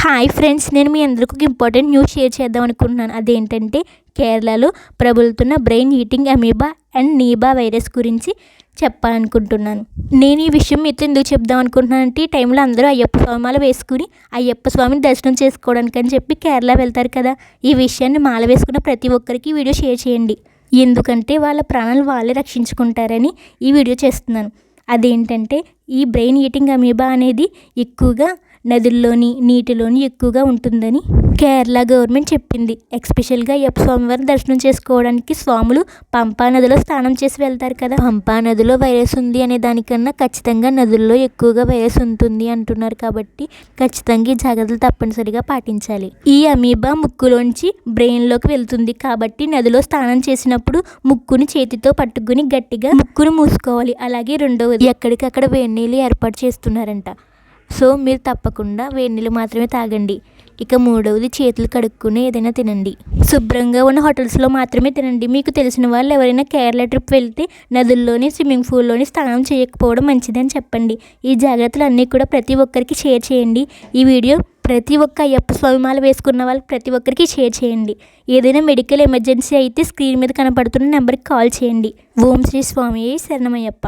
Hi friends, నేను మీ అందరికీ ఒక ఇంపార్టెంట్ న్యూస్ షేర్ చేద్దాం అనుకుంటున్నాను. అదేంటంటే కేరళలో ప్రబలుతున్న brain eating amoeba and Nipah virus గురించి చెప్పాలనుకుంటున్నాను. నేను ఈ విషయం మీతో ఎందుకు చెప్దాం అనుకుంటున్నానంటే, ఈ టైంలో అందరూ అయ్యప్ప స్వామి మాల వేసుకుని అయ్యప్ప స్వామిని దర్శనం చేసుకోవడానికి అని చెప్పి కేరళ వెళ్తారు కదా. ఈ విషయాన్ని మాల వేసుకున్న ప్రతి ఒక్కరికి ఈ వీడియో షేర్ చేయండి. ఎందుకంటే వాళ్ళ ప్రాణాలు వాళ్ళే రక్షించుకుంటారని ఈ వీడియో చేస్తున్నాను. అదేంటంటే ఈ బ్రెయిన్ ఈటింగ్ అమీబా అనేది ఎక్కువగా నదుల్లోని నీటిలోని ఎక్కువగా ఉంటుందని కేరళ గవర్నమెంట్ చెప్పింది. ఎస్పెషల్గా అయ్యప్ప స్వామివారిని దర్శనం చేసుకోవడానికి స్వాములు పంపా నదిలో స్నానం చేసి వెళ్తారు కదా. పంపా నదిలో వైరస్ ఉంది అనే దానికన్నా ఖచ్చితంగా నదుల్లో ఎక్కువగా వైరస్ ఉంటుంది అంటున్నారు. కాబట్టి ఖచ్చితంగా ఈ జాగ్రత్తలు తప్పనిసరిగా పాటించాలి. ఈ అమీబా ముక్కులోంచి బ్రెయిన్లోకి వెళ్తుంది కాబట్టి నదిలో స్నానం చేసినప్పుడు ముక్కుని చేతితో పట్టుకుని గట్టిగా ముక్కును మూసుకోవాలి. అలాగే రెండవది, ఎక్కడికక్కడ వేడి నీళ్ళు ఏర్పాటు చేస్తున్నారంట. సో మీరు తప్పకుండా వేడి నీళ్ళు మాత్రమే తాగండి. ఇక మూడవది, చేతులు కడుక్కుని ఏదైనా తినండి. శుభ్రంగా ఉన్న హోటల్స్లో మాత్రమే తినండి. మీకు తెలిసిన వాళ్ళు ఎవరైనా కేరళ ట్రిప్ వెళ్తే నదుల్లోని స్విమ్మింగ్ పూల్లోని స్నానం చేయకపోవడం మంచిదని చెప్పండి. ఈ జాగ్రత్తలు అన్నీ కూడా ప్రతి ఒక్కరికి షేర్ చేయండి. ఈ వీడియో ప్రతి ఒక్క అయ్యప్ప స్వామి మాల వేసుకున్న వాళ్ళకి ప్రతి ఒక్కరికి షేర్ చేయండి. ఏదైనా మెడికల్ ఎమర్జెన్సీ అయితే స్క్రీన్ మీద కనపడుతున్న నెంబర్కి కాల్ చేయండి. ఓం శ్రీ స్వామి శరణమయ్యప్ప.